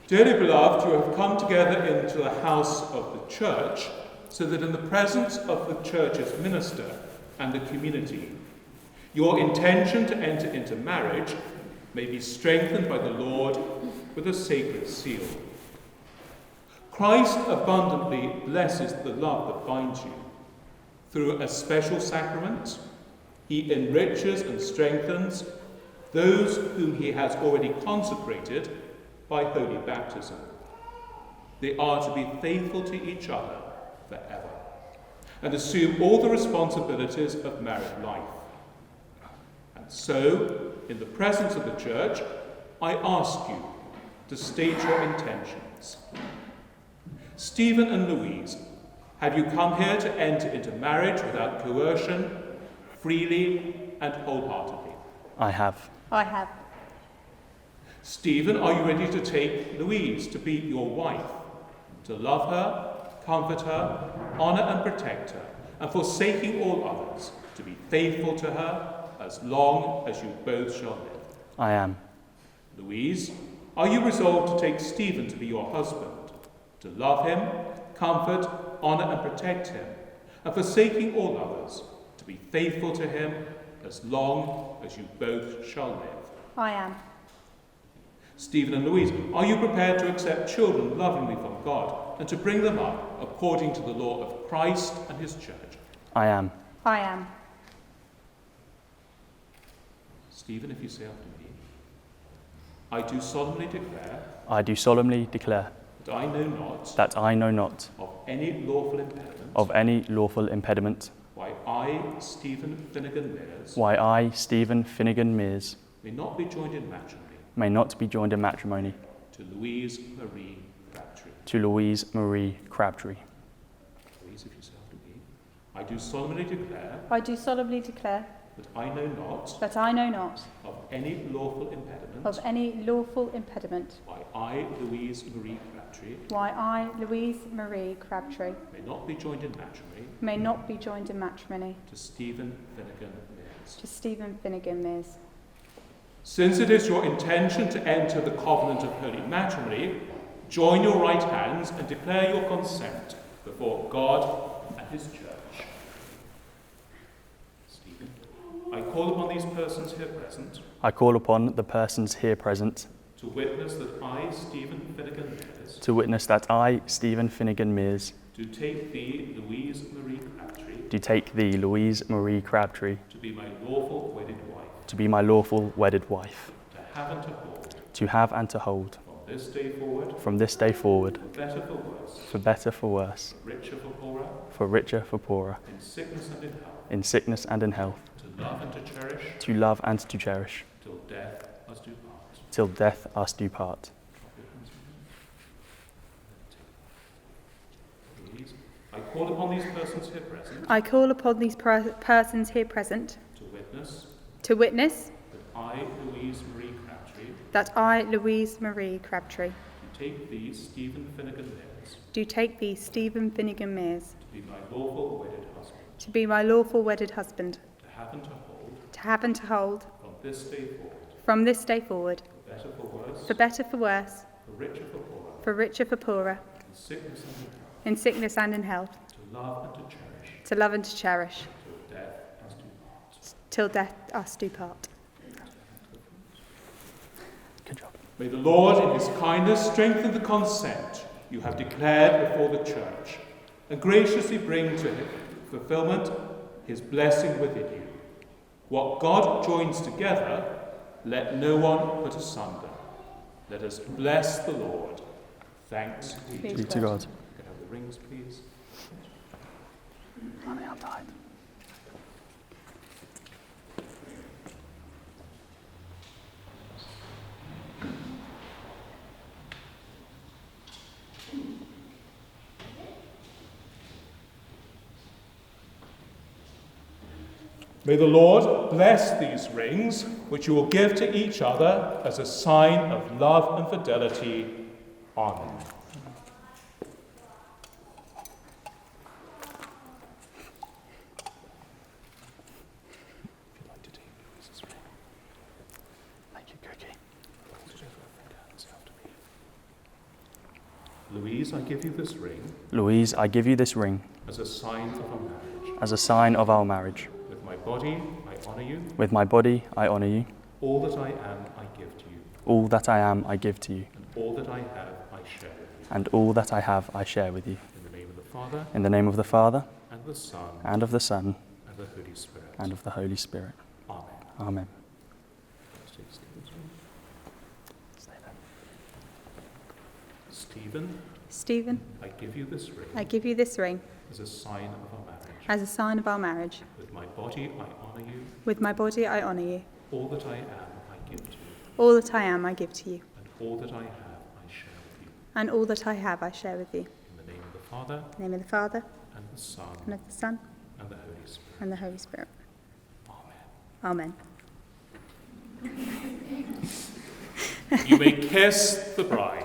Dearly beloved, you have come together into the house of the church, so that in the presence of the church's minister and the community, your intention to enter into marriage may be strengthened by the Lord with a sacred seal. Christ abundantly blesses the love that binds you. Through a special sacrament, he enriches and strengthens those whom he has already consecrated by holy baptism. They are to be faithful to each other forever and assume all the responsibilities of married life. And so, in the presence of the church, I ask you to state your intentions. Stephen and Louise, have you come here to enter into marriage without coercion, freely and wholeheartedly? I have. I have. Stephen, are you ready to take Louise to be your wife, to love her, comfort her, honour and protect her, and forsaking all others, to be faithful to her as long as you both shall live? I am. Louise, are you resolved to take Stephen to be your husband, to love him, comfort, honour and protect him, and forsaking all others, to be faithful to him as long as you both shall live? I am. Stephen and Louise, are you prepared to accept children lovingly from God and to bring them up according to the law of Christ and his church? I am. I am. Stephen, if you say after me, I do solemnly declare I do solemnly declare that I know not that I know not of any lawful impediment of any lawful impediment why I, Stephen Finnegan Mears, why I, Stephen Finnegan Mears, may not be joined in matrimony may not be joined in matrimony to Louise Marie Crabtree. to Louise Marie Crabtree. Louise, if you say after me, I do solemnly declare I do solemnly declare that I know not that I know not of any lawful impediment of any lawful impediment why I, Louise Marie Crabtree, why I, Louise Marie Crabtree, may not be joined in matrimony may not be joined in matrimony to Stephen Finnegan Mears. to Stephen Finnegan Mears. Since it is your intention to enter the covenant of holy matrimony, join your right hands and declare your consent before God and his church. Stephen, I call upon these persons here present I call upon the persons here present to witness that I, Stephen Finnegan Mears, to witness that I, Stephen Finnegan Mears, do take thee, Louise Marie Crabtree, do take thee, Louise Marie Crabtree, to be my lawful wedded wife, to be my lawful wedded wife, to have and to hold, to have and to hold, from this day forward, for better for worse, for better, for worse, richer for poorer, for richer, for poorer, in sickness and in health, in sickness and in health, to love and to cherish, to love and to cherish, till death us do part. till death us do part. Please, I call upon these persons here present I call upon these persons here present to witness to witness that I, Louise Marie Crabtree, that I, Louise Marie Crabtree, do take thee, Stephen Finnegan Mears, do take thee, Stephen Finnegan Mears, to be my lawful wedded husband, to be my lawful wedded husband, to have and to hold, to have and to hold, from this day forward, from this day forward, for better for worse, for better, for worse, for richer for poorer, for richer, for poorer, in sickness and in health, in sickness and in health, to love and to cherish, to love and to cherish, till death us do part. till death us do part. Good job. May the Lord, in his kindness, strengthen the consent you have declared before the church, and graciously bring to fulfillment his blessing within you. What God joins together, let no one put asunder. Let us bless the Lord. Thanks be Be to God. Can I have the rings, please? Are they untied? May the Lord bless these rings, which you will give to each other as a sign of love and fidelity. Amen. If you'd like to take Louise's ring. Thank you, Cookie. Hold it over her finger and say after me. Louise, I give you this ring Louise, I give you this ring as a sign of our marriage. as a sign of our marriage. With my body, I honour you. With my body, I honour you. All that I am, I give to you. All that I am, I give to you. And all that I have, I share with you. And all that I have, I share with you. In the name of the Father, In the name of the Father, and the Son, and of the Son, and the Holy Spirit. and of the Holy Spirit. Amen. Amen. Stephen, Stephen, I give you this ring I give you this ring as a sign of our marriage. as a sign of our marriage. With my body, I honour you. With my body, I honour you. All that I am, I give to you. All that I am, I give to you. And all that I have, I share with you. And all that I have, I share with you. In the name of the Father, In the name of the Father, and the Son, and of the Son, and the Holy Spirit. and the Holy Spirit. Amen. Amen. You may kiss the bride.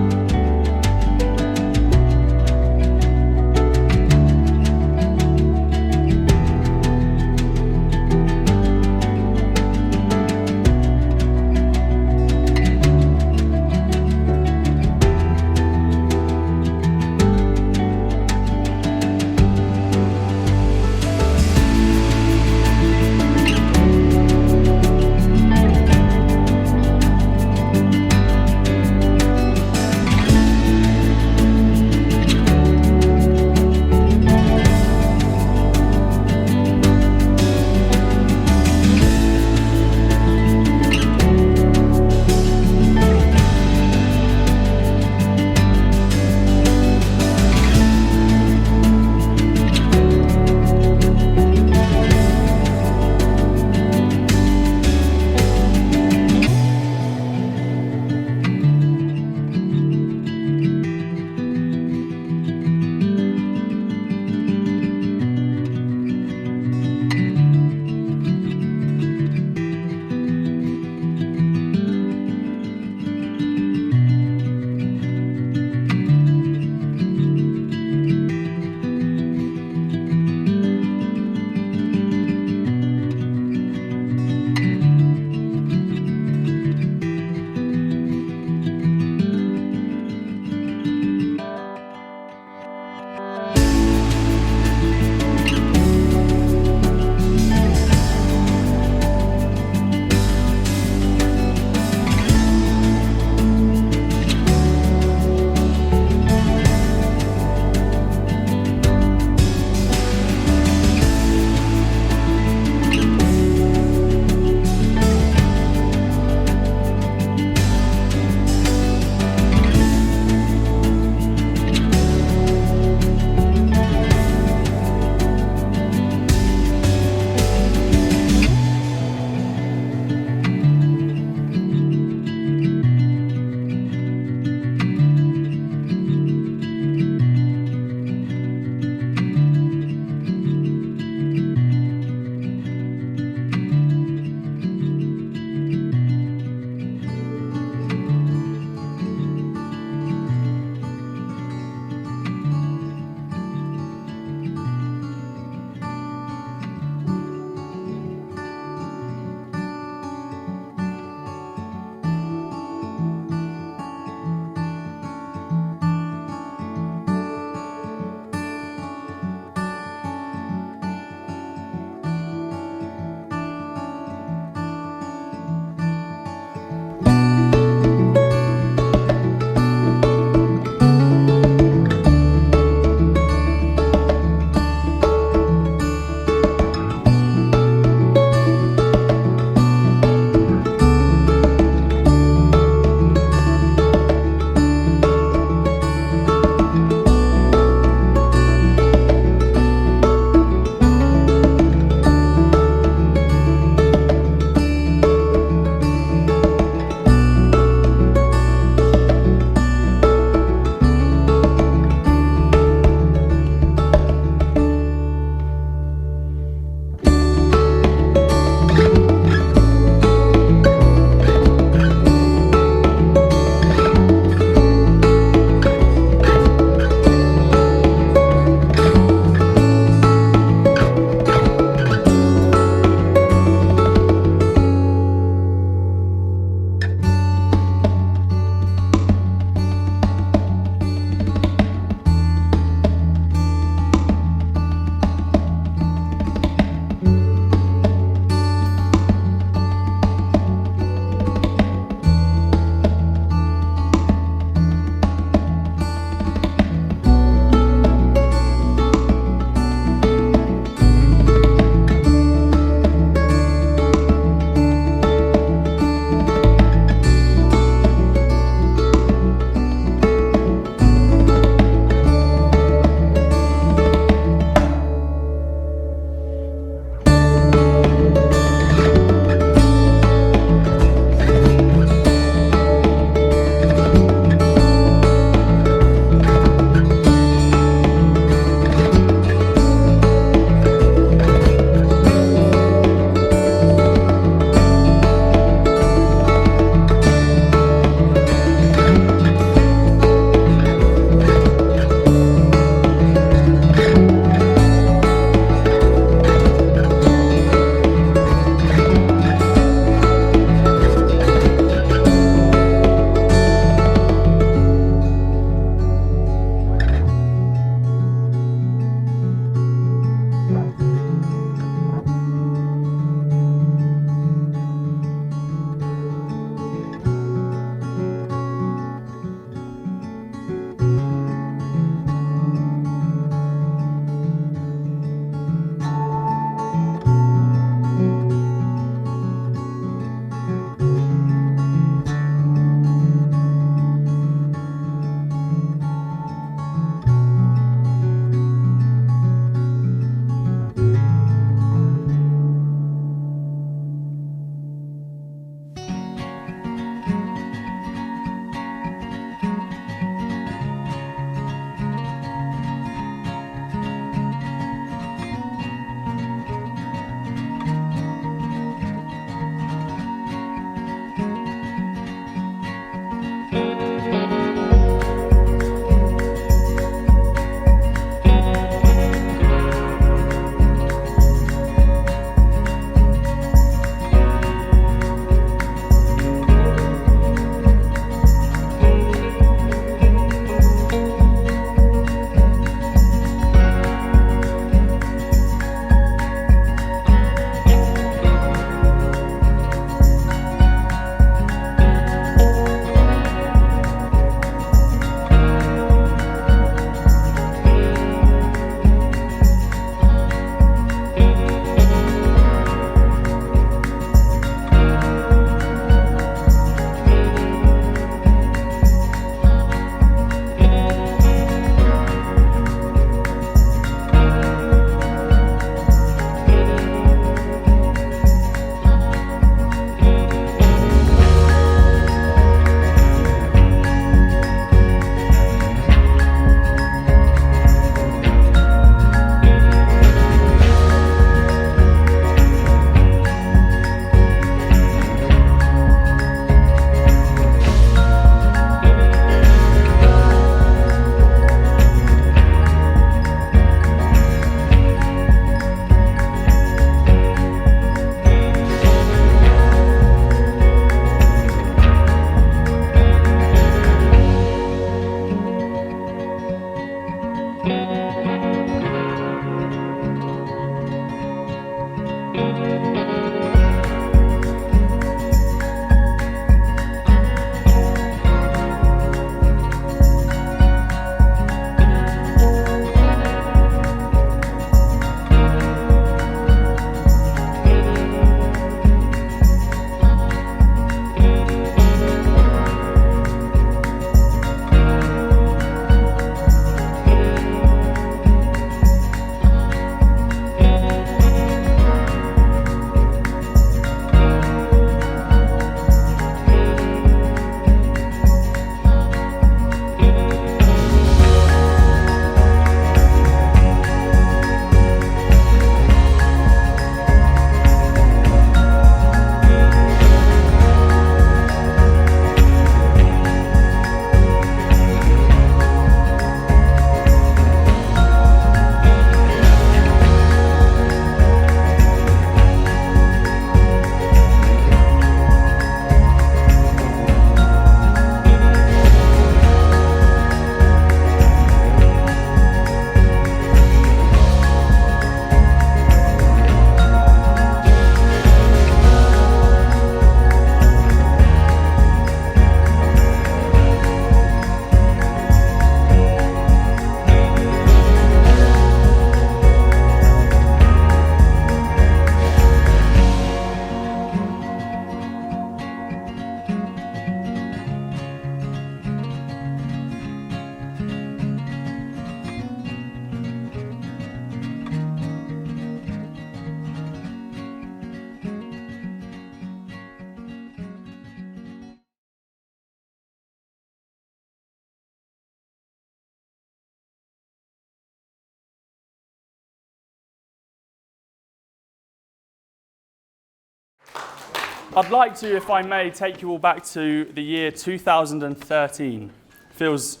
I'd like to, if I may, take you all back to the year 2013. Feels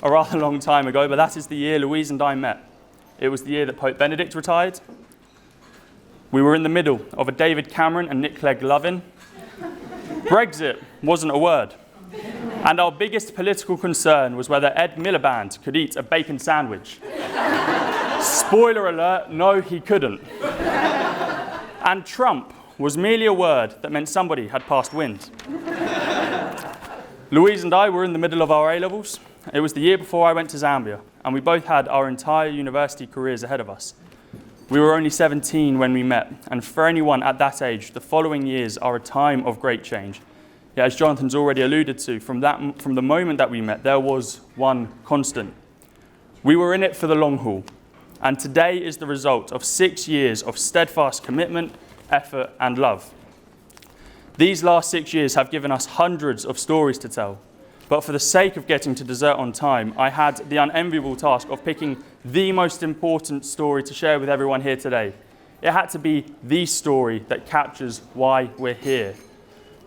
a rather long time ago, but that is the year Louise and I met. It was the year that Pope Benedict retired. We were in the middle of a David Cameron and Nick Clegg love-in. Brexit wasn't a word. And our biggest political concern was whether Ed Miliband could eat a bacon sandwich. Spoiler alert, no, he couldn't. And Trump was merely a word that meant somebody had passed wind. Louise and I were in the middle of our A-levels. It was the year before I went to Zambia, and we both had our entire university careers ahead of us. We were only 17 when we met, and for anyone at that age, the following years are a time of great change. Yet, as Jonathan's already alluded to, from the moment that we met, there was one constant. We were in it for the long haul, and today is the result of 6 years of steadfast commitment, effort, and love. These last 6 years have given us hundreds of stories to tell, but for the sake of getting to dessert on time, I had the unenviable task of picking the most important story to share with everyone here today. It had to be the story that captures why we're here.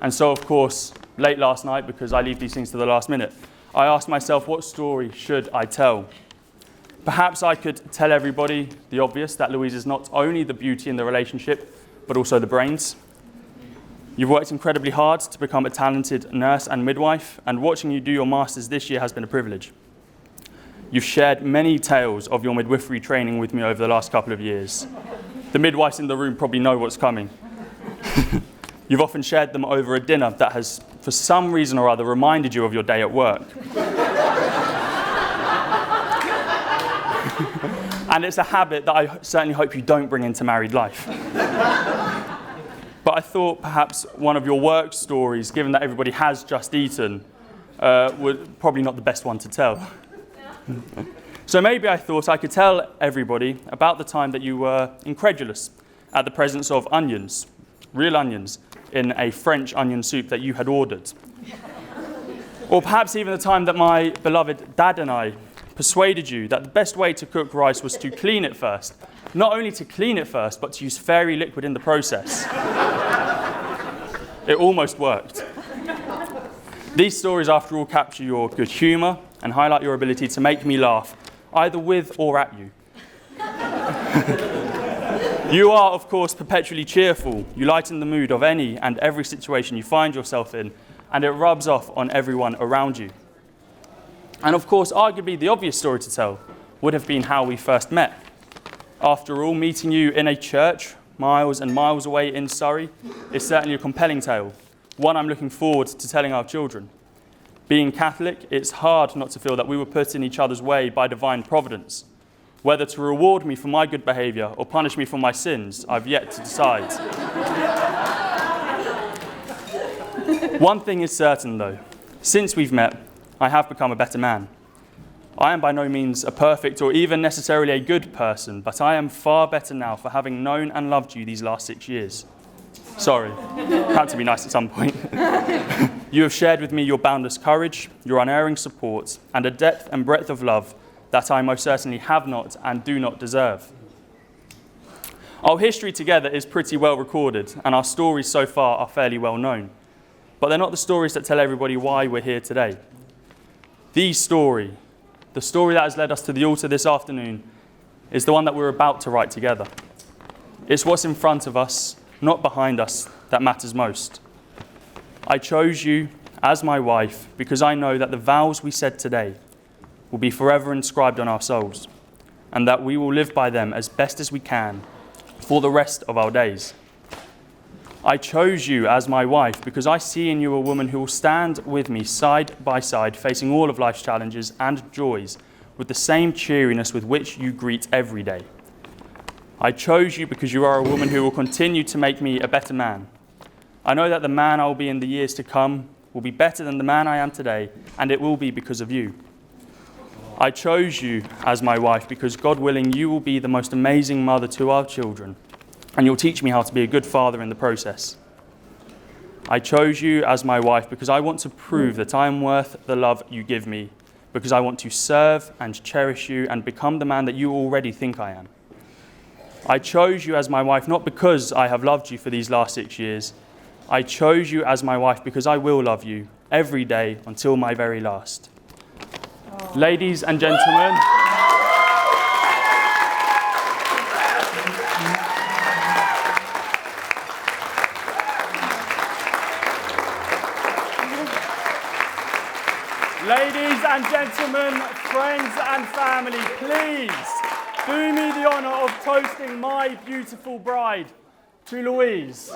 And so, of course, late last night, because I leave these things to the last minute, I asked myself, what story should I tell? Perhaps I could tell everybody the obvious, that Louise is not only the beauty in the relationship, but also the brains. You've worked incredibly hard to become a talented nurse and midwife, and watching you do your masters this year has been a privilege. You've shared many tales of your midwifery training with me over the last couple of years. The midwives in the room probably know what's coming. You've often shared them over a dinner that has, for some reason or other, reminded you of your day at work. And it's a habit that I certainly hope you don't bring into married life. But I thought perhaps one of your work stories, given that everybody has just eaten, was probably not the best one to tell. So maybe I thought I could tell everybody about the time that you were incredulous at the presence of onions, real onions, in a French onion soup that you had ordered. Or perhaps even the time that my beloved dad and I persuaded you that the best way to cook rice was to clean it first. Not only to clean it first, but to use fairy liquid in the process. It almost worked. These stories, after all, capture your good humour and highlight your ability to make me laugh, either with or at you. You are, of course, perpetually cheerful. You lighten the mood of any and every situation you find yourself in, and it rubs off on everyone around you. And of course, arguably the obvious story to tell would have been how we first met. After all, meeting you in a church, miles and miles away in Surrey, is certainly a compelling tale, one I'm looking forward to telling our children. Being Catholic, it's hard not to feel that we were put in each other's way by divine providence. Whether to reward me for my good behaviour or punish me for my sins, I've yet to decide. One thing is certain, though. Since we've met, I have become a better man. I am by no means a perfect or even necessarily a good person, but I am far better now for having known and loved you these last 6 years. Sorry, had to be nice at some point. You have shared with me your boundless courage, your unerring support, and a depth and breadth of love that I most certainly have not and do not deserve. Our history together is pretty well recorded, and our stories so far are fairly well known. But they're not the stories that tell everybody why we're here today. The story that has led us to the altar this afternoon, is the one that we're about to write together. It's what's in front of us, not behind us, that matters most. I chose you as my wife because I know that the vows we said today will be forever inscribed on our souls, and that we will live by them as best as we can for the rest of our days. I chose you as my wife because I see in you a woman who will stand with me side by side, facing all of life's challenges and joys with the same cheeriness with which you greet every day. I chose you because you are a woman who will continue to make me a better man. I know that the man I will be in the years to come will be better than the man I am today, and it will be because of you. I chose you as my wife because, God willing, you will be the most amazing mother to our children, and you'll teach me how to be a good father in the process. I chose you as my wife because I want to prove that I am worth the love you give me, because I want to serve and cherish you and become the man that you already think I am. I chose you as my wife not because I have loved you for these last 6 years, I chose you as my wife because I will love you every day until my very last. Ladies and gentlemen, ladies and gentlemen, friends and family, please do me the honour of toasting my beautiful bride to Louise.